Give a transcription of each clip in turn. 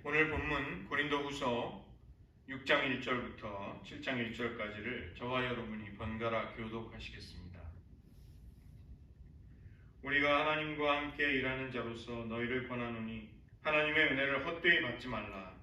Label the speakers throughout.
Speaker 1: 오늘 본문 고린도후서 6장 1절부터 7장 1절까지를 저와 여러분이 번갈아 교독하시겠습니다. 우리가 하나님과 함께 일하는 자로서 너희를 권하노니 하나님의 은혜를 헛되이 받지 말라.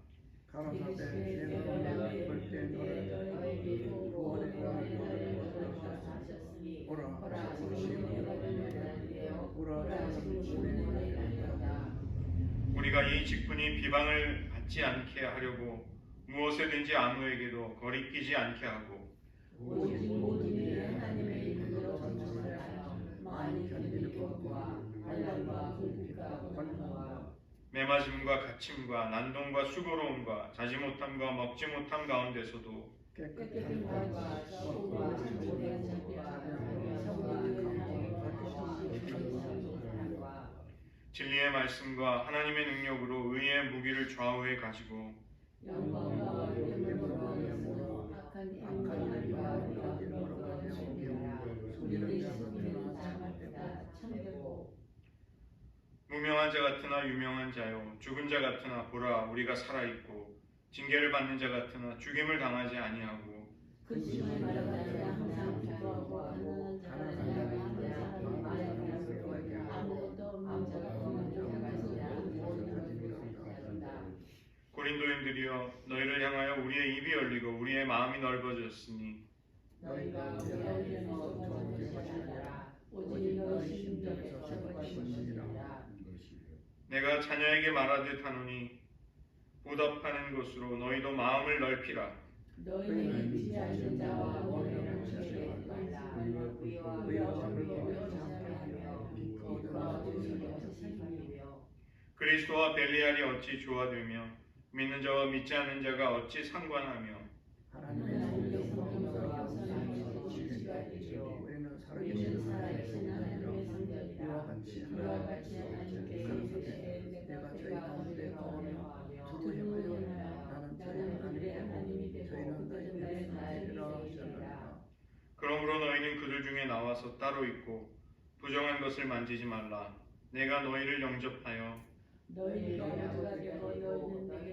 Speaker 1: 우리가 이 직분이 비방을 받지 않게 하려고 무엇에든지 아무에게도 거리끼지 않게 하고
Speaker 2: 오직 모든 일에 하나님의 이름으로 전쟁하여 많이 견디는 것과 환난과 불빛과 고난과
Speaker 1: 매맞음과 갇힘과 난동과 수고로움과 자지 못함과 먹지 못함 가운데서도
Speaker 2: 깨끗한 것과 수고와 오랜 잠과
Speaker 1: 진리의 말씀과 하나님의 능력으로 의의 무기를 좌우해 가지고
Speaker 2: 영광과 영광으로 악한 인간과 영광으로 소리를 지르는 자마다 참되고
Speaker 1: 무명한 자 같으나 유명한 자요 죽은 자 같으나 보라 우리가 살아있고 징계를 받는 자 같으나 죽임을 당하지 아니하고
Speaker 2: 그 심을 말하는 자 항상 기뻐하고 가난한 자가 함께 사람을 많이 아무것도 없는 자가
Speaker 1: 고린도인들이여 너희를 향하여 우리의 입이 열리고 우리의 마음이 넓어졌으니
Speaker 2: 너희가 우리에게 먹어본 것이 아니라 오직 너희 심령에 적은 것이니라.
Speaker 1: 내가 자녀에게 말하듯 하노니 보답하는 것으로 너희도 마음을 넓히라.
Speaker 2: 너희는 믿지 않는 자와 모르는 자에게 말라. 위와 위험하며 빛과 어둠이 어찌 생기며
Speaker 1: 그리스도와 벨리알이 어찌 조화되며 믿는 자와 믿지 않는 자가 어찌 상관하며
Speaker 2: 하나님의 성령과 사랑의 지지가 되죠. 우리는 살아계신 하나님의 성전이라. 이와 같이 하나님께 이르시되 내가 저희 가운데 거하며 두고 행하여 나는 그들의 하나님이 되고 그들은 나의 자녀라 하시니라.
Speaker 1: 그러므로 너희는 그들 중에 나와서 따로 있고 부정한 것을 만지지 말라. 내가 너희를 영접하여
Speaker 2: 너희가 모두가 되고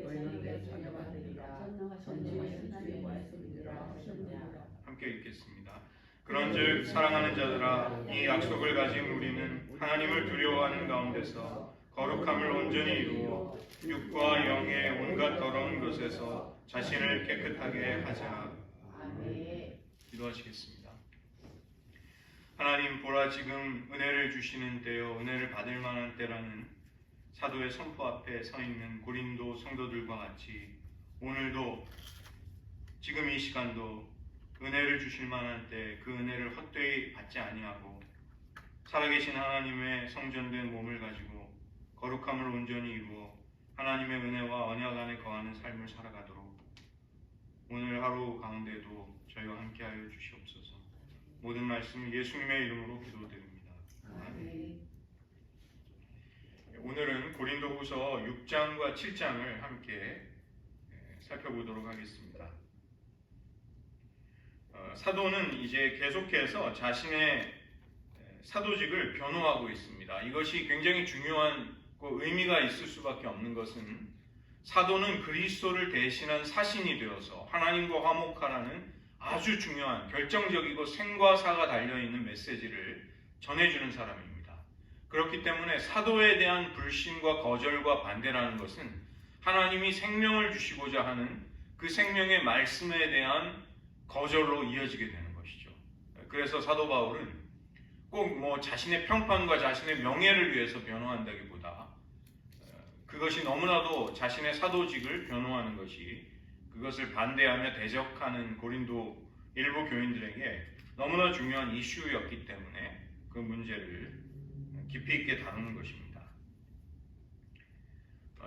Speaker 2: 너희는 내게 자녀가 되리라. 전능하신 하나님의 말씀이라 하셨느니라.
Speaker 1: 함께 읽겠습니다. 그런즉 사랑하는 자들아 이 약속을 가진 우리는 하나님을 두려워하는 가운데서 거룩함을 온전히 이루어 육과 영의 온갖 더러운 것에서 자신을 깨끗하게 하자.
Speaker 2: 아멘.
Speaker 1: 기도하시겠습니다. 하나님 보라 지금 은혜를 주시는 때요 은혜를 받을 만한 때라는 사도의 선포 앞에 서 있는 고린도 성도들과 같이 오늘도 지금 이 시간도 은혜를 주실 만한 때 그 은혜를 헛되이 받지 아니하고 살아계신 하나님의 성전된 몸을 가지고 거룩함을 온전히 이루어 하나님의 은혜와 언약 안에 거하는 삶을 살아가도록 오늘 하루 가운데도 저희와 함께하여 주시옵소서. 모든 말씀 예수님의 이름으로 기도드립니다. 아멘. 오늘은 고린도후서 6장과 7장을 함께 살펴보도록 하겠습니다. 사도는 이제 계속해서 자신의 사도직을 변호하고 있습니다. 이것이 굉장히 중요한 의미가 있을 수밖에 없는 것은 사도는 그리스도를 대신한 사신이 되어서 하나님과 화목하라는 아주 중요한 결정적이고 생과 사가 달려있는 메시지를 전해주는 사람입니다. 그렇기 때문에 사도에 대한 불신과 거절과 반대라는 것은 하나님이 생명을 주시고자 하는 그 생명의 말씀에 대한 거절로 이어지게 되는 것이죠. 그래서 사도 바울은 꼭 자신의 평판과 자신의 명예를 위해서 변호한다기보다 그것이 너무나도 자신의 사도직을 변호하는 것이 그것을 반대하며 대적하는 고린도 일부 교인들에게 너무나 중요한 이슈였기 때문에 그 문제를 깊이 있게 다루는 것입니다.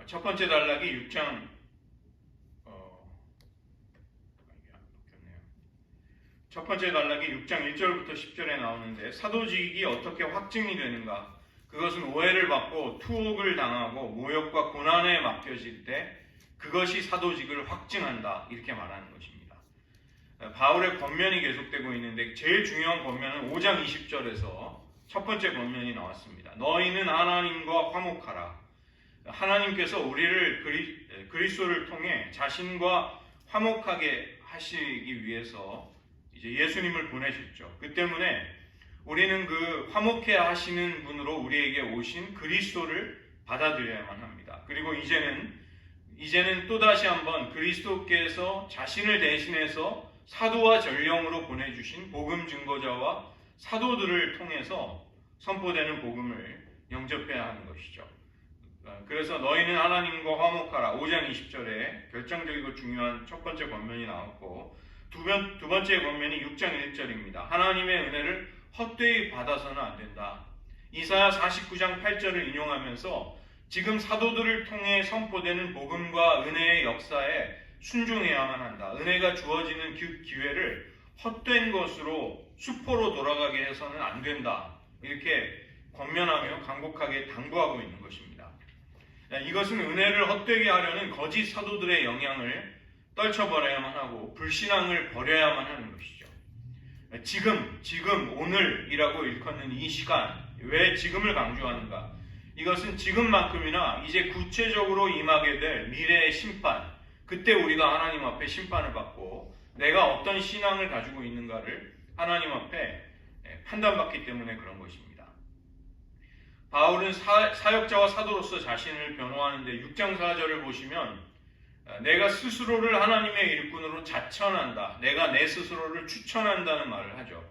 Speaker 1: 첫 번째 단락이 6장 첫 번째 단락이 6장 1절부터 10절에 나오는데 사도직이 어떻게 확증이 되는가? 그것은 오해를 받고 투옥을 당하고 모욕과 고난에 맡겨질 때 그것이 사도직을 확증한다 이렇게 말하는 것입니다. 바울의 권면이 계속되고 있는데 제일 중요한 권면은 5장 20절에서 첫 번째 권면이 나왔습니다. 너희는 하나님과 화목하라. 하나님께서 우리를 그리스도를 통해 자신과 화목하게 하시기 위해서 이제 예수님을 보내셨죠. 그 때문에 우리는 그 화목해 하시는 분으로 우리에게 오신 그리스도를 받아들여야만 합니다. 그리고 이제는 또다시 한번 그리스도께서 자신을 대신해서 사도와 전령으로 보내주신 복음 증거자와 사도들을 통해서 선포되는 복음을 영접해야 하는 것이죠. 그래서 너희는 하나님과 화목하라 5장 20절에 결정적이고 중요한 첫 번째 권면이 나왔고 두 번째 권면이 6장 1절입니다. 하나님의 은혜를 헛되이 받아서는 안 된다. 이사야 49장 8절을 인용하면서 지금 사도들을 통해 선포되는 복음과 은혜의 역사에 순종해야만 한다. 은혜가 주어지는 그 기회를 헛된 것으로 수포로 돌아가게 해서는 안 된다. 이렇게 권면하며 간곡하게 당부하고 있는 것입니다. 이것은 은혜를 헛되게 하려는 거짓 사도들의 영향을 떨쳐버려야만 하고 불신앙을 버려야만 하는 것이죠. 지금, 오늘이라고 일컫는 이 시간, 왜 지금을 강조하는가? 이것은 지금만큼이나 이제 구체적으로 임하게 될 미래의 심판, 그때 우리가 하나님 앞에 심판을 받고 내가 어떤 신앙을 가지고 있는가를 하나님 앞에 판단받기 때문에 그런 것입니다. 바울은 사역자와 사도로서 자신을 변호하는데 6장 4절을 보시면 내가 스스로를 하나님의 일꾼으로 자천한다. 내가 내 스스로를 추천한다는 말을 하죠.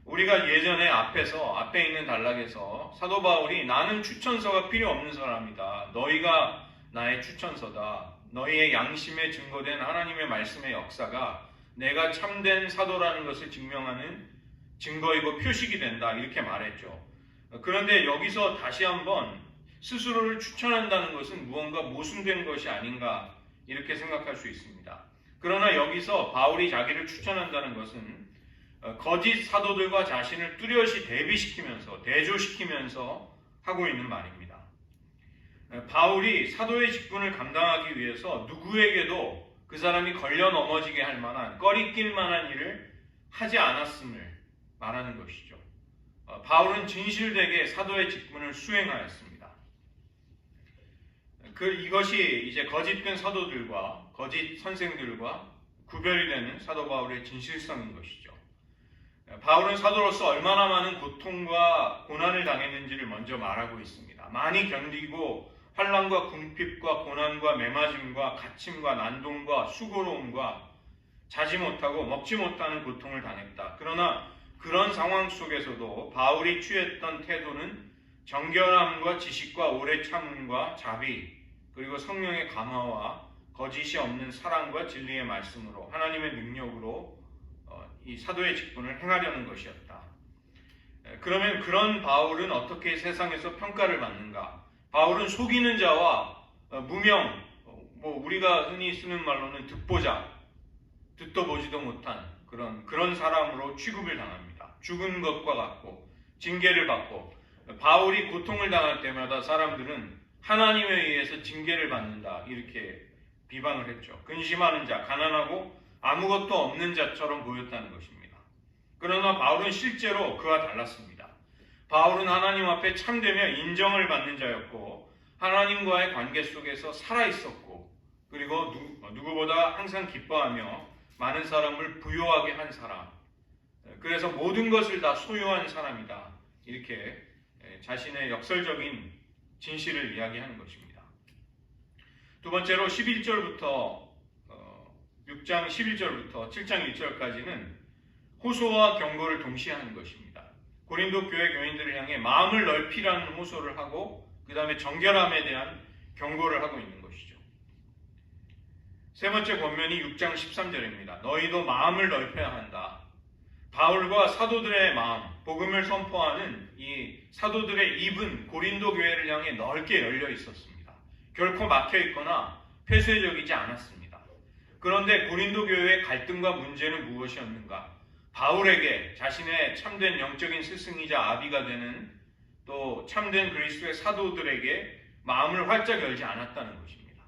Speaker 1: 우리가 예전에 앞에 있는 단락에서 사도 바울이 나는 추천서가 필요 없는 사람이다. 너희가 나의 추천서다. 너희의 양심에 증거된 하나님의 말씀의 역사가 내가 참된 사도라는 것을 증명하는 증거이고 표식이 된다. 이렇게 말했죠. 그런데 여기서 다시 한번 스스로를 추천한다는 것은 무언가 모순된 것이 아닌가 이렇게 생각할 수 있습니다. 그러나 여기서 바울이 자기를 추천한다는 것은 거짓 사도들과 자신을 뚜렷이 대조시키면서 하고 있는 말입니다. 바울이 사도의 직분을 감당하기 위해서 누구에게도 그 사람이 걸려 넘어지게 할 만한 꺼리낄 만한 일을 하지 않았음을 말하는 것이죠. 바울은 진실되게 사도의 직분을 수행하였습니다. 이것이 이제 거짓된 사도들과 거짓 선생들과 구별이 되는 사도 바울의 진실성인 것이죠. 바울은 사도로서 얼마나 많은 고통과 고난을 당했는지를 먼저 말하고 있습니다. 많이 견디고 환난과 궁핍과 고난과 매맞음과 갇힘과 난동과 수고로움과 자지 못하고 먹지 못하는 고통을 당했다. 그러나 그런 상황 속에서도 바울이 취했던 태도는 정결함과 지식과 오래 참음과 자비 그리고 성령의 감화와 거짓이 없는 사랑과 진리의 말씀으로 하나님의 능력으로 이 사도의 직분을 행하려는 것이었다. 그러면 그런 바울은 어떻게 세상에서 평가를 받는가? 바울은 속이는 자와 무명, 우리가 흔히 쓰는 말로는 듣보자, 듣도 보지도 못한 그런 사람으로 취급을 당합니다. 죽은 것과 같고 징계를 받고 바울이 고통을 당할 때마다 사람들은 하나님에 의해서 징계를 받는다 이렇게 비방을 했죠. 근심하는 자, 가난하고 아무것도 없는 자처럼 보였다는 것입니다. 그러나 바울은 실제로 그와 달랐습니다. 바울은 하나님 앞에 참되며 인정을 받는 자였고 하나님과의 관계 속에서 살아있었고 그리고 누구보다 항상 기뻐하며 많은 사람을 부요하게 한 사람, 그래서 모든 것을 다 소유한 사람이다 이렇게 자신의 역설적인 진실을 이야기하는 것입니다. 두 번째로 6장 11절부터 7장 1절까지는 호소와 경고를 동시에 하는 것입니다. 고린도 교회 교인들을 향해 마음을 넓히라는 호소를 하고 그 다음에 정결함에 대한 경고를 하고 있는 것이죠. 세 번째 권면이 6장 13절입니다. 너희도 마음을 넓혀야 한다. 바울과 사도들의 마음, 복음을 선포하는 이 사도들의 입은 고린도 교회를 향해 넓게 열려 있었습니다. 결코 막혀 있거나 폐쇄적이지 않았습니다. 그런데 고린도 교회의 갈등과 문제는 무엇이었는가? 바울에게 자신의 참된 영적인 스승이자 아비가 되는 또 참된 그리스도의 사도들에게 마음을 활짝 열지 않았다는 것입니다.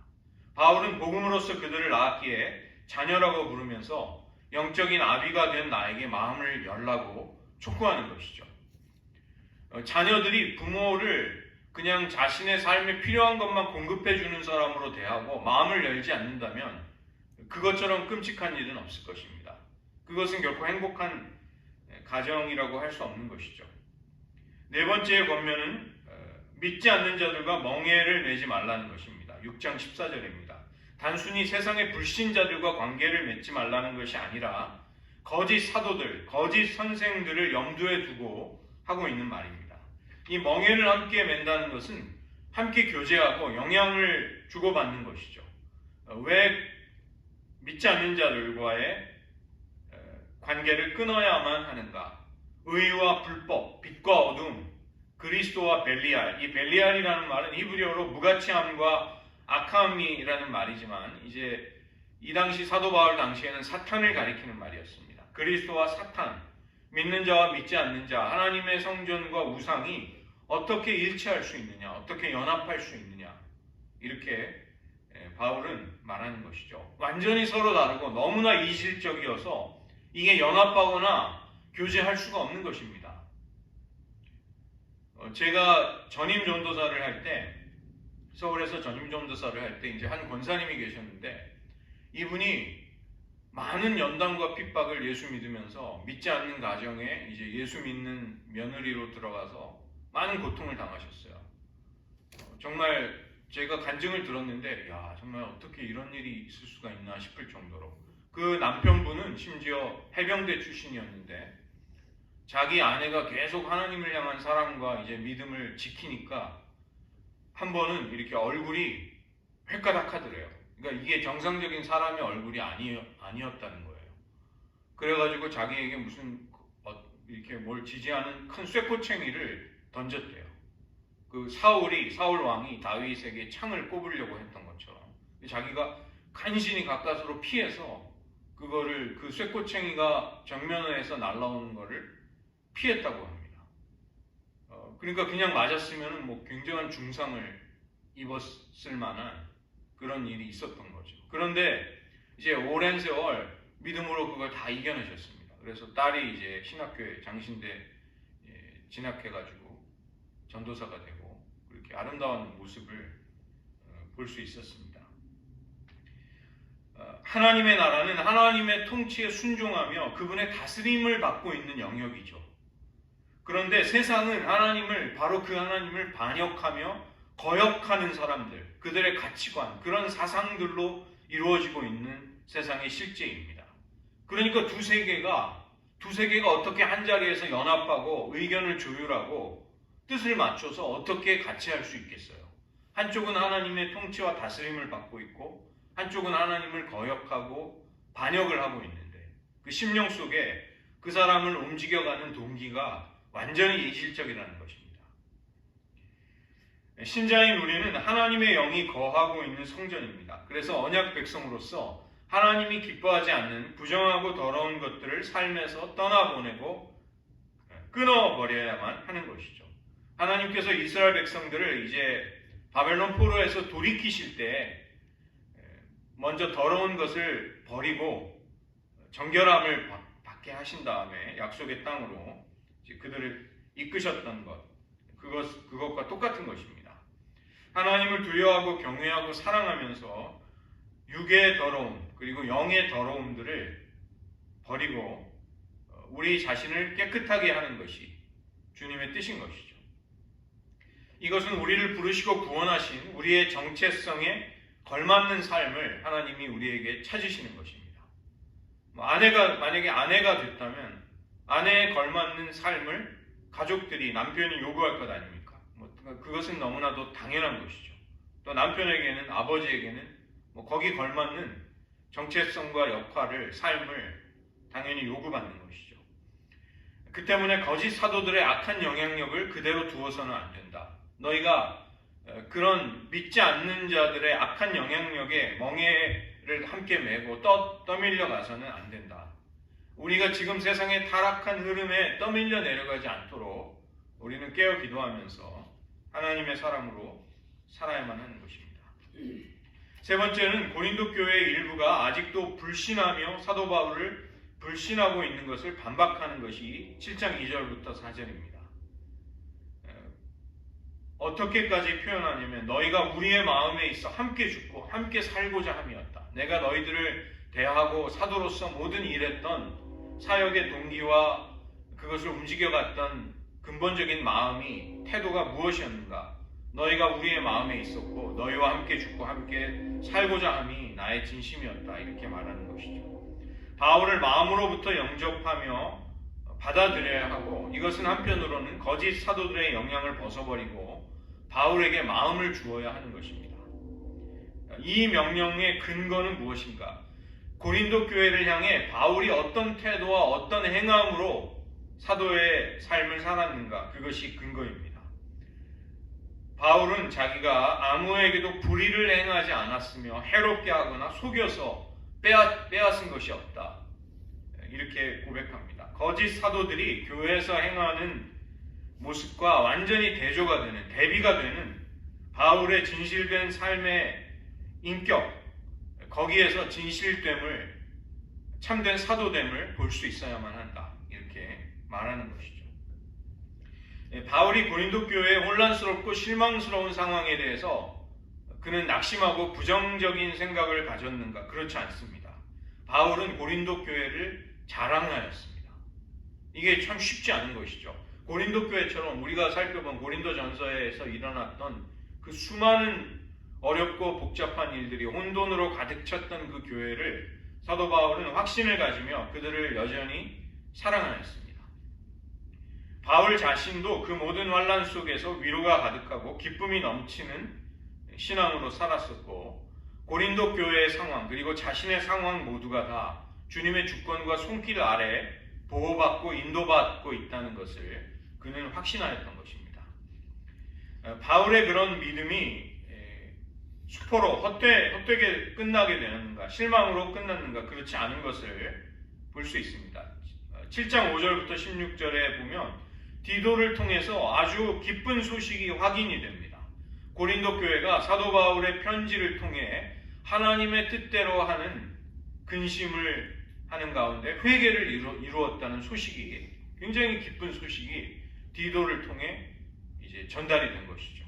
Speaker 1: 바울은 복음으로서 그들을 낳았기에 자녀라고 부르면서 영적인 아비가 된 나에게 마음을 열라고 촉구하는 것이죠. 자녀들이 부모를 그냥 자신의 삶에 필요한 것만 공급해 주는 사람으로 대하고 마음을 열지 않는다면 그것처럼 끔찍한 일은 없을 것입니다. 그것은 결코 행복한 가정이라고 할 수 없는 것이죠. 네 번째의 권면은 믿지 않는 자들과 멍해를 내지 말라는 것입니다. 6장 14절입니다. 단순히 세상의 불신자들과 관계를 맺지 말라는 것이 아니라 거짓 사도들, 거짓 선생들을 염두에 두고 하고 있는 말입니다. 이 멍해를 함께 맺는다는 것은 함께 교제하고 영향을 주고받는 것이죠. 왜 믿지 않는 자들과의 관계를 끊어야만 하는가? 의와 불법, 빛과 어둠, 그리스도와 벨리알. 이 벨리알이라는 말은 히브리어로 무가치함과 악함이라는 말이지만 이제 이 당시 사도 바울 당시에는 사탄을 가리키는 말이었습니다. 그리스도와 사탄, 믿는 자와 믿지 않는 자, 하나님의 성전과 우상이 어떻게 일치할 수 있느냐, 어떻게 연합할 수 있느냐, 이렇게 바울은 말하는 것이죠. 완전히 서로 다르고 너무나 이질적이어서 이게 연합하거나 교제할 수가 없는 것입니다. 제가 전임 전도사를 할 때, 서울에서 전임 전도사를 할 때 이제 한 권사님이 계셨는데 이분이 많은 연단과 핍박을 예수 믿으면서 믿지 않는 가정에 이제 예수 믿는 며느리로 들어가서 많은 고통을 당하셨어요. 정말 제가 간증을 들었는데 야 정말 어떻게 이런 일이 있을 수가 있나 싶을 정도로 그 남편분은 심지어 해병대 출신이었는데 자기 아내가 계속 하나님을 향한 사랑과 이제 믿음을 지키니까 한 번은 이렇게 얼굴이 획가닥하더래요. 그러니까 이게 정상적인 사람의 얼굴이 아니었다는 거예요. 그래가지고 자기에게 무슨 이렇게 뭘 지지하는 큰 쇠꼬챙이를 던졌대요. 그 사울 왕이 다윗에게 창을 꼽으려고 했던 것처럼 자기가 간신히 가까스로 피해서 그거를 그 쇠꼬챙이가 정면에서 날라오는 거를 피했다고 합니다. 그러니까 그냥 맞았으면 뭐 굉장한 중상을 입었을 만한 그런 일이 있었던 거죠. 그런데 이제 오랜 세월 믿음으로 그걸 다 이겨내셨습니다. 그래서 딸이 이제 신학교에 장신대 진학해가지고 전도사가 되고 그렇게 아름다운 모습을 볼 수 있었습니다. 하나님의 나라는 하나님의 통치에 순종하며 그분의 다스림을 받고 있는 영역이죠. 그런데 세상은 바로 그 하나님을 반역하며 거역하는 사람들, 그들의 가치관, 그런 사상들로 이루어지고 있는 세상의 실제입니다. 그러니까 두 세계가 어떻게 한 자리에서 연합하고 의견을 조율하고 뜻을 맞춰서 어떻게 같이 할 수 있겠어요? 한쪽은 하나님의 통치와 다스림을 받고 있고 한쪽은 하나님을 거역하고 반역을 하고 있는데 그 심령 속에 그 사람을 움직여가는 동기가 완전히 이질적이라는 것입니다. 신자인 우리는 하나님의 영이 거하고 있는 성전입니다. 그래서 언약 백성으로서 하나님이 기뻐하지 않는 부정하고 더러운 것들을 삶에서 떠나보내고 끊어버려야만 하는 것이죠. 하나님께서 이스라엘 백성들을 이제 바벨론 포로에서 돌이키실 때 먼저 더러운 것을 버리고 정결함을 받게 하신 다음에 약속의 땅으로 그들을 이끄셨던 그것과 똑같은 것입니다. 하나님을 두려워하고 경외하고 사랑하면서 육의 더러움 그리고 영의 더러움들을 버리고 우리 자신을 깨끗하게 하는 것이 주님의 뜻인 것이죠. 이것은 우리를 부르시고 구원하신 우리의 정체성에 걸맞는 삶을 하나님이 우리에게 찾으시는 것입니다. 만약에 아내가 됐다면 아내에 걸맞는 삶을 가족들이 남편이 요구할 것 아닙니까? 그것은 너무나도 당연한 것이죠. 또 남편에게는 아버지에게는 거기 걸맞는 정체성과 역할을 삶을 당연히 요구받는 것이죠. 그 때문에 거짓 사도들의 악한 영향력을 그대로 두어서는 안 된다. 너희가 그런 믿지 않는 자들의 악한 영향력에 멍해를 함께 메고 떠밀려 가서는 안 된다. 우리가 지금 세상의 타락한 흐름에 떠밀려 내려가지 않도록 우리는 깨어 기도하면서 하나님의 사람으로 살아야만 하는 것입니다. 세 번째는 고린도 교회의 일부가 아직도 불신하며 사도 바울을 불신하고 있는 것을 반박하는 것이 7장 2절부터 4절입니다. 어떻게까지 표현하냐면 너희가 우리의 마음에 있어 함께 죽고 함께 살고자 함이었다. 내가 너희들을 대하고 사도로서 모든 일했던 사역의 동기와 그것을 움직여갔던 근본적인 마음이 태도가 무엇이었는가? 너희가 우리의 마음에 있었고 너희와 함께 죽고 함께 살고자 함이 나의 진심이었다. 이렇게 말하는 것이죠. 바울을 마음으로부터 영접하며 받아들여야 하고 이것은 한편으로는 거짓 사도들의 영향을 벗어버리고 바울에게 마음을 주어야 하는 것입니다. 이 명령의 근거는 무엇인가? 고린도 교회를 향해 바울이 어떤 태도와 어떤 행함으로 사도의 삶을 살았는가? 그것이 근거입니다. 바울은 자기가 아무에게도 불의를 행하지 않았으며 해롭게 하거나 속여서 빼앗은 것이 없다. 이렇게 고백합니다. 거짓 사도들이 교회에서 행하는 모습과 완전히 대조가 되는, 대비가 되는 바울의 진실된 삶의 인격, 거기에서 진실됨을, 참된 사도됨을 볼 수 있어야만 한다. 이렇게 말하는 것이죠. 바울이 고린도 교회의 혼란스럽고 실망스러운 상황에 대해서 그는 낙심하고 부정적인 생각을 가졌는가? 그렇지 않습니다. 바울은 고린도 교회를 자랑하였습니다. 이게 참 쉽지 않은 것이죠. 고린도 교회처럼 우리가 살펴본 고린도 전서에서 일어났던 그 수많은 어렵고 복잡한 일들이 혼돈으로 가득 찼던 그 교회를 사도 바울은 확신을 가지며 그들을 여전히 사랑하였습니다. 바울 자신도 그 모든 환난 속에서 위로가 가득하고 기쁨이 넘치는 신앙으로 살았었고 고린도 교회의 상황 그리고 자신의 상황 모두가 다 주님의 주권과 손길 아래 보호받고 인도받고 있다는 것을 그는 확신하였던 것입니다. 바울의 그런 믿음이 수포로 헛되게 끝나게 되는가, 실망으로 끝났는가, 그렇지 않은 것을 볼 수 있습니다. 7장 5절부터 16절에 보면 디도를 통해서 아주 기쁜 소식이 확인이 됩니다. 고린도 교회가 사도 바울의 편지를 통해 하나님의 뜻대로 하는 근심을 하는 가운데 회개를 이루었다는 소식이, 굉장히 기쁜 소식이 디도를 통해 이제 전달이 된 것이죠.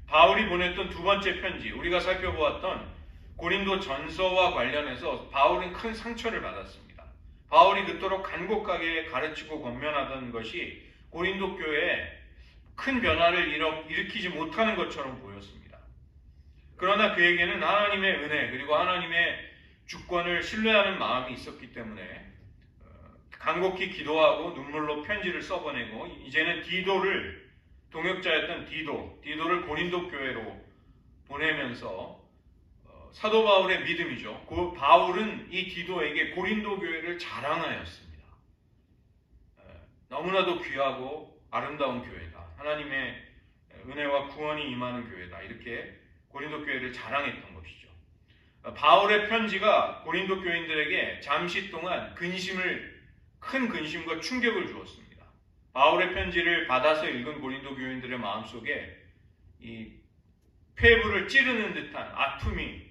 Speaker 1: 바울이 보냈던 두 번째 편지, 우리가 살펴보았던 고린도 전서와 관련해서 바울은 큰 상처를 받았습니다. 바울이 그토록 간곡하게 가르치고 권면하던 것이 고린도 교회에 큰 변화를 일으키지 못하는 것처럼 보였습니다. 그러나 그에게는 하나님의 은혜 그리고 하나님의 주권을 신뢰하는 마음이 있었기 때문에 간곡히 기도하고 눈물로 편지를 써보내고 이제는 디도를, 동역자였던 디도를 고린도 교회로 보내면서 사도 바울의 믿음이죠. 바울은 이 디도에게 고린도 교회를 자랑하였습니다. 너무나도 귀하고 아름다운 교회다. 하나님의 은혜와 구원이 임하는 교회다. 이렇게 고린도 교회를 자랑했던 것이죠. 바울의 편지가 고린도 교인들에게 잠시 동안 큰 근심과 충격을 주었습니다. 바울의 편지를 받아서 읽은 고린도 교인들의 마음속에 이 폐부를 찌르는 듯한 아픔이,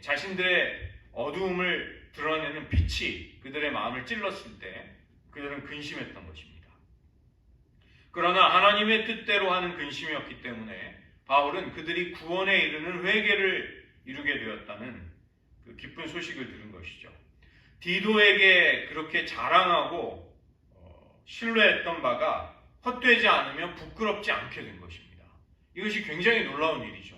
Speaker 1: 자신들의 어두움을 드러내는 빛이 그들의 마음을 찔렀을 때 그들은 근심했던 것입니다. 그러나 하나님의 뜻대로 하는 근심이었기 때문에 바울은 그들이 구원에 이르는 회개를 이루게 되었다는 그 기쁜 소식을 들은 것이죠. 디도에게 그렇게 자랑하고 신뢰했던 바가 헛되지 않으면 부끄럽지 않게 된 것입니다. 이것이 굉장히 놀라운 일이죠.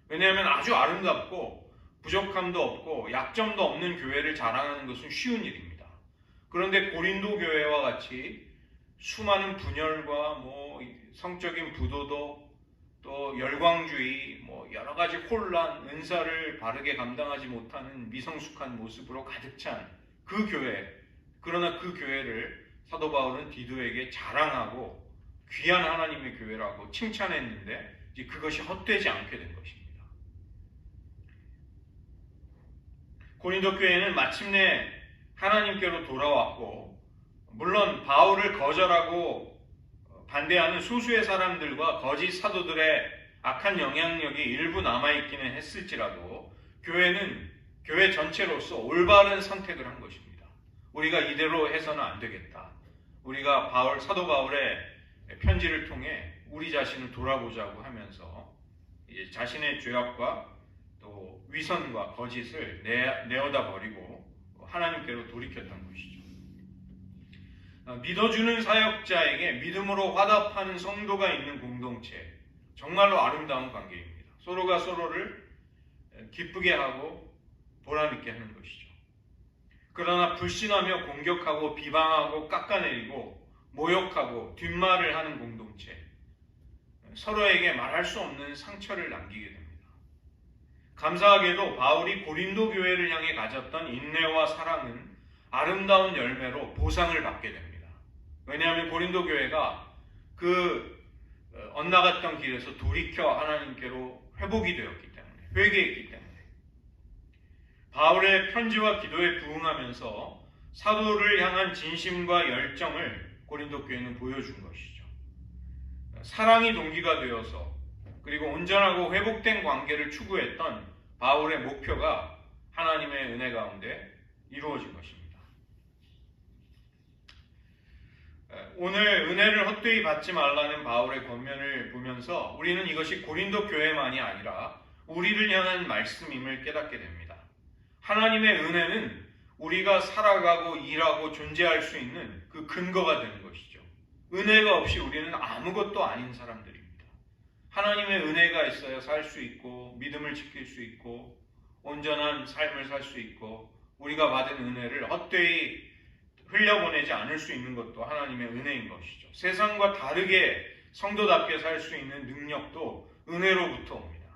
Speaker 1: 왜냐하면 아주 아름답고 부족함도 없고 약점도 없는 교회를 자랑하는 것은 쉬운 일입니다. 그런데 고린도 교회와 같이 수많은 분열과 성적인 부도도 또 열광주의, 여러 가지 혼란, 은사를 바르게 감당하지 못하는 미성숙한 모습으로 가득 찬 그 교회, 그러나 그 교회를 사도 바울은 디도에게 자랑하고 귀한 하나님의 교회라고 칭찬했는데 이제 그것이 헛되지 않게 된 것입니다. 고린도 교회는 마침내 하나님께로 돌아왔고, 물론 바울을 거절하고 반대하는 소수의 사람들과 거짓 사도들의 악한 영향력이 일부 남아있기는 했을지라도 교회 전체로서 올바른 선택을 한 것입니다. 우리가 이대로 해서는 안 되겠다. 우리가 사도 바울의 편지를 통해 우리 자신을 돌아보자고 하면서 이제 자신의 죄악과 또 위선과 거짓을 내어다 버리고 하나님께로 돌이켰던 것이죠. 믿어주는 사역자에게 믿음으로 화답하는 성도가 있는 공동체, 정말로 아름다운 관계입니다. 서로가 서로를 기쁘게 하고 보람있게 하는 것이죠. 그러나 불신하며 공격하고 비방하고 깎아내리고 모욕하고 뒷말을 하는 공동체, 서로에게 말할 수 없는 상처를 남기게 됩니다. 감사하게도 바울이 고린도 교회를 향해 가졌던 인내와 사랑은 아름다운 열매로 보상을 받게 됩니다. 왜냐하면 고린도 교회가 그 엇나갔던 길에서 돌이켜 하나님께로 회복이 되었기 때문에, 회개했기 때문에 바울의 편지와 기도에 부응하면서 사도를 향한 진심과 열정을 고린도 교회는 보여준 것이죠. 사랑이 동기가 되어서 그리고 온전하고 회복된 관계를 추구했던 바울의 목표가 하나님의 은혜 가운데 이루어진 것입니다. 오늘 은혜를 헛되이 받지 말라는 바울의 권면을 보면서 우리는 이것이 고린도 교회만이 아니라 우리를 향한 말씀임을 깨닫게 됩니다. 하나님의 은혜는 우리가 살아가고 일하고 존재할 수 있는 그 근거가 되는 것이죠. 은혜가 없이 우리는 아무것도 아닌 사람들입니다. 하나님의 은혜가 있어야 살 수 있고 믿음을 지킬 수 있고 온전한 삶을 살 수 있고 우리가 받은 은혜를 헛되이 흘려보내지 않을 수 있는 것도 하나님의 은혜인 것이죠. 세상과 다르게 성도답게 살 수 있는 능력도 은혜로부터 옵니다.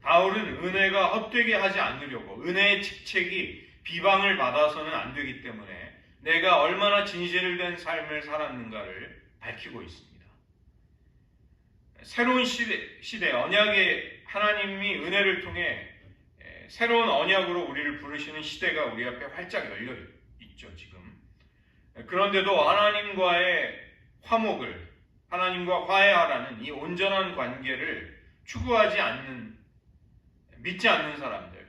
Speaker 1: 바울은 은혜가 헛되게 하지 않으려고 은혜의 직책이 비방을 받아서는 안 되기 때문에 내가 얼마나 진실된 삶을 살았는가를 밝히고 있습니다. 새로운 시대 언약의 하나님이 은혜를 통해 새로운 언약으로 우리를 부르시는 시대가 우리 앞에 활짝 열려 있죠, 지금. 그런데도 하나님과의 화목을, 하나님과 화해하라는 이 온전한 관계를 추구하지 않는, 믿지 않는 사람들,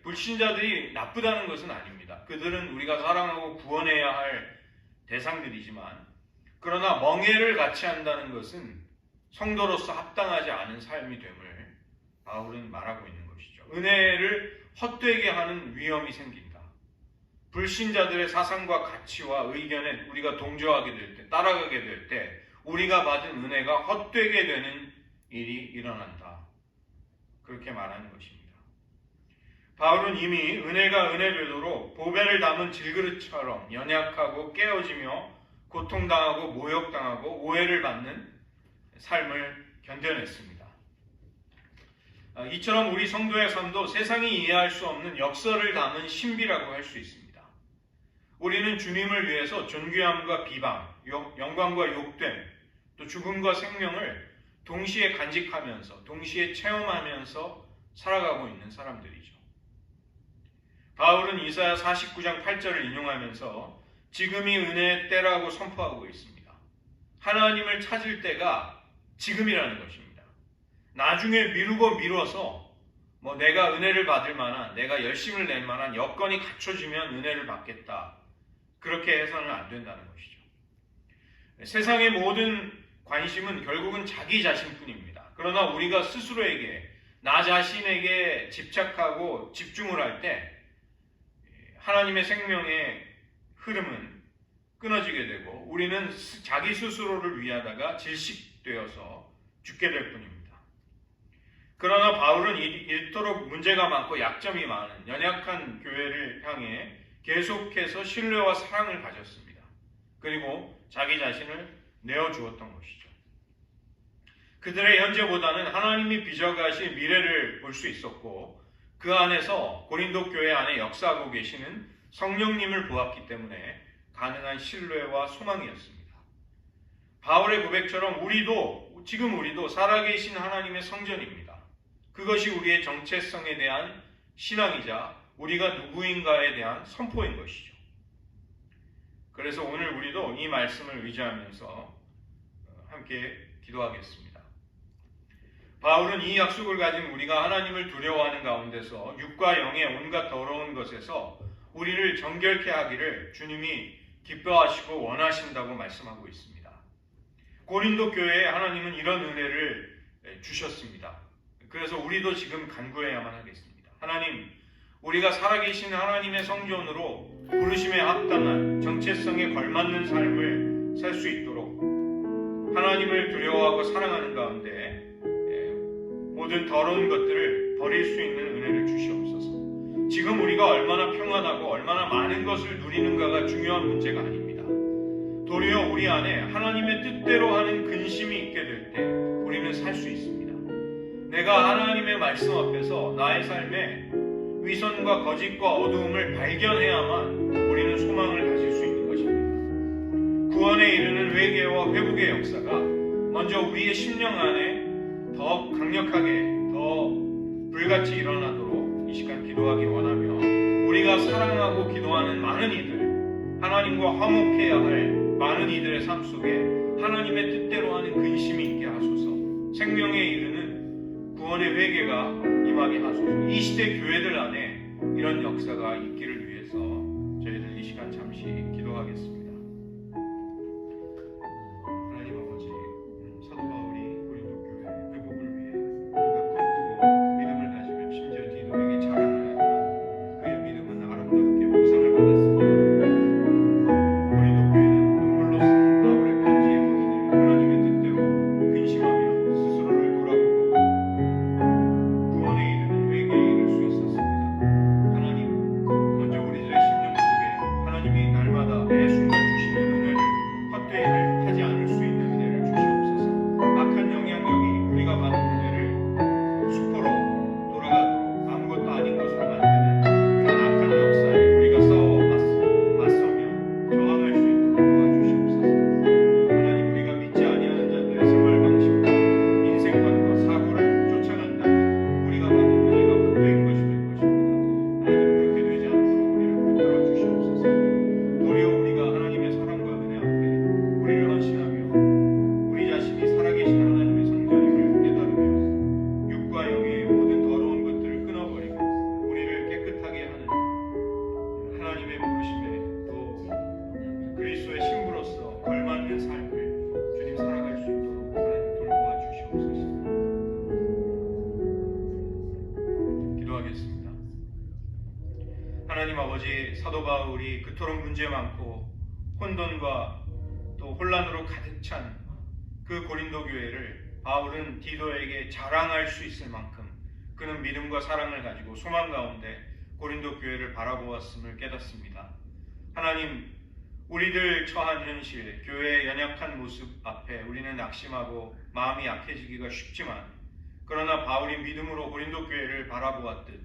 Speaker 1: 불신자들이 나쁘다는 것은 아닙니다. 그들은 우리가 사랑하고 구원해야 할 대상들이지만, 그러나 멍해를 같이 한다는 것은 성도로서 합당하지 않은 삶이 됨을 바울은 말하고 있는 것이죠. 은혜를 헛되게 하는 위험이 생긴다. 불신자들의 사상과 가치와 의견에 우리가 동조하게 될 때, 따라가게 될 때 우리가 받은 은혜가 헛되게 되는 일이 일어난다. 그렇게 말하는 것입니다. 바울은 이미 은혜가 은혜되도록 보배를 담은 질그릇처럼 연약하고 깨어지며 고통당하고 모욕당하고 오해를 받는 삶을 견뎌냈습니다. 이처럼 우리 성도의 삶도 세상이 이해할 수 없는 역사를 담은 신비라고 할 수 있습니다. 우리는 주님을 위해서 존귀함과 비방, 영광과 욕됨, 또 죽음과 생명을 동시에 간직하면서, 동시에 체험하면서 살아가고 있는 사람들이죠. 바울은 이사야 49장 8절을 인용하면서 지금이 은혜의 때라고 선포하고 있습니다. 하나님을 찾을 때가 지금이라는 것입니다. 나중에 미뤄서 내가 은혜를 받을 만한, 내가 열심을 낼 만한 여건이 갖춰지면 은혜를 받겠다. 그렇게 해서는 안 된다는 것이죠. 세상의 모든 관심은 결국은 자기 자신뿐입니다. 그러나 우리가 스스로에게, 나 자신에게 집착하고 집중을 할 때 하나님의 생명의 흐름은 끊어지게 되고 우리는 자기 스스로를 위하다가 질식되어서 죽게 될 뿐입니다. 그러나 바울은 이토록 문제가 많고 약점이 많은 연약한 교회를 향해 계속해서 신뢰와 사랑을 가졌습니다. 그리고 자기 자신을 내어주었던 것이죠. 그들의 현재보다는 하나님이 빚어가실 미래를 볼 수 있었고 그 안에서 고린도 교회 안에 역사하고 계시는 성령님을 보았기 때문에 가능한 신뢰와 소망이었습니다. 바울의 고백처럼 지금 우리도 살아계신 하나님의 성전입니다. 그것이 우리의 정체성에 대한 신앙이자 우리가 누구인가에 대한 선포인 것이죠. 그래서 오늘 우리도 이 말씀을 의지하면서 함께 기도하겠습니다. 바울은 이 약속을 가진 우리가 하나님을 두려워하는 가운데서 육과 영의 온갖 더러운 것에서 우리를 정결케 하기를 주님이 기뻐하시고 원하신다고 말씀하고 있습니다. 고린도 교회에 하나님은 이런 은혜를 주셨습니다. 그래서 우리도 지금 간구해야만 하겠습니다. 하나님, 우리가 살아계신 하나님의 성전으로 부르심에 합당한 정체성에 걸맞는 삶을 살 수 있도록 하나님을 두려워하고 사랑하는 가운데 모든 더러운 것들을 버릴 수 있는 은혜를 주시옵소서. 지금 우리가 얼마나 평안하고 얼마나 많은 것을 누리는가가 중요한 문제가 아닙니다. 도리어 우리 안에 하나님의 뜻대로 하는 근심이 있게 될 때 우리는 살 수 있습니다. 내가 하나님의 말씀 앞에서 나의 삶에 위선과 거짓과 어두움을 발견해야만 우리는 소망을 가질 수 있는 것입니다. 구원에 이르는 회개와 회복의 역사가 먼저 우리의 심령 안에 더 강력하게 더 불같이 일어나도록 이 시간 기도하기 원하며 우리가 사랑하고 기도하는 많은 이들, 하나님과 화목해야 할 많은 이들의 삶 속에 하나님의 뜻대로 하는 근심이 있게 하소서. 생명에 이르는 구원의 회개가 임하게 하소서. 이 시대 교회들 안에 이런 역사가 있기를 위해서 저희들 이 시간 잠시 기도하겠습니다. 하나님 아버지, 사도 바울이 고린도 교회 회복을 위해 그가 꿈꾸고 믿음을 가지며 심지어 디도에게 자랑하였지만 그의 믿음은 아름답게 보상을 받았습니다. 고린도 교회는 눈물로 쓴 바울의 편지에 보시는 하나님의 뜻대로 근심하며 스스로를 돌아보고 구원에 이르는 회개에 이를 수 있었습니다. 하나님, 먼저 우리들의 심령 속에 하나님이 날마다 매 순간 주시는 은혜를 헛되이 하지 않을 수 있는 은혜를 주시옵소서. 악한 영향력이 우리가 받은 은혜를 수포로 돌아가도록 아무것도 아닌 것으로 만드는 그런 악한 역사에 우리가 싸워 맞서며 저항할 수 있도록 도와주시옵소서. 하나님, 우리가 믿지 아니하는 자들의 생활 방식과 인생관과 사고를 쫓아간다면 우리가 받은 은혜가 헛되인 것이 될 것입니다. 하나님, 그렇게 되지 않도록 우리를 붙들어 주시옵소서. 도리어 우리가 하나님의 사랑과 은혜 앞에 우리를 헌신하며 우리 자신이 살아계신 하나님의 성전임을 깨달으며 육과 영의 모든 더러운 것들을 끊어버리고 우리를 깨끗하게 하는 하나님의 부르심에 또 그리스도의 신부로서 걸맞는 삶을 주님 살아갈 수 있도록 하나님 돌보아 주시옵소서. 기도하겠습니다. 하나님 아버지, 사도 바울이 그토록 문제 많고 혼돈과 또 혼란으로 가득 찬 그 고린도 교회를 바울은 디도에게 자랑할 수 있을 만큼 그는 믿음과 사랑을 가지고 소망 가운데 고린도 교회를 바라보았음을 깨닫습니다. 하나님, 우리들 처한 현실, 교회의 연약한 모습 앞에 우리는 낙심하고 마음이 약해지기가 쉽지만 그러나 바울이 믿음으로 고린도 교회를 바라보았듯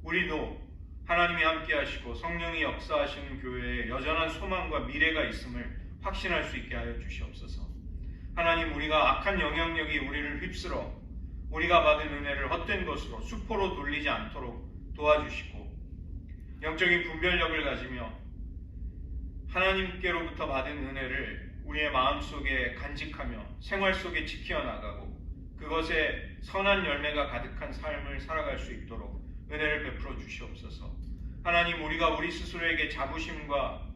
Speaker 1: 우리도 하나님이 함께 하시고 성령이 역사하시는 교회에 여전한 소망과 미래가 있음을 확신할 수 있게 하여 주시옵소서. 하나님, 우리가 악한 영향력이 우리를 휩쓸어 우리가 받은 은혜를 헛된 것으로 수포로 돌리지 않도록 도와주시고 영적인 분별력을 가지며 하나님께로부터 받은 은혜를 우리의 마음속에 간직하며 생활 속에 지켜나가고 그것에 선한 열매가 가득한 삶을 살아갈 수 있도록 은혜를 베풀어 주시옵소서. 하나님, 우리가 우리 스스로에게 자부심과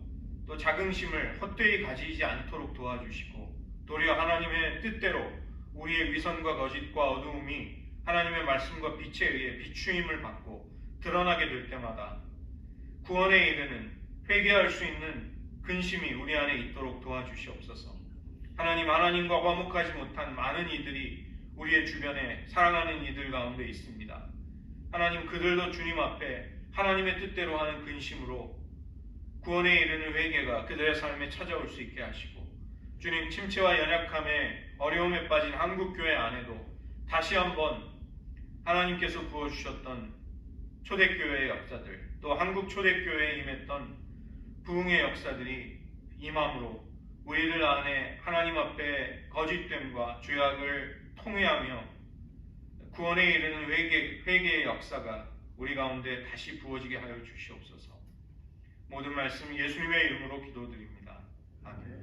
Speaker 1: 또 자긍심을 헛되이 가지지 않도록 도와주시고 도리어 하나님의 뜻대로 우리의 위선과 거짓과 어두움이 하나님의 말씀과 빛에 의해 비추임을 받고 드러나게 될 때마다 구원에 이르는 회개할 수 있는 근심이 우리 안에 있도록 도와주시옵소서. 하나님, 하나님과 화목하지 못한 많은 이들이 우리의 주변에 사랑하는 이들 가운데 있습니다. 하나님, 그들도 주님 앞에 하나님의 뜻대로 하는 근심으로 구원에 이르는 회개가 그들의 삶에 찾아올 수 있게 하시고 주님, 침체와 연약함에 어려움에 빠진 한국교회 안에도 다시 한번 하나님께서 부어주셨던 초대교회의 역사들, 또 한국 초대교회에 임했던 부흥의 역사들이 임함으로 우리들 안에 하나님 앞에 거짓됨과 죄악을 통회하며 구원에 이르는 회개의 역사가 우리 가운데 다시 부어지게 하여 주시옵소서. 모든 말씀 예수님의 이름으로 기도드립니다. 아멘.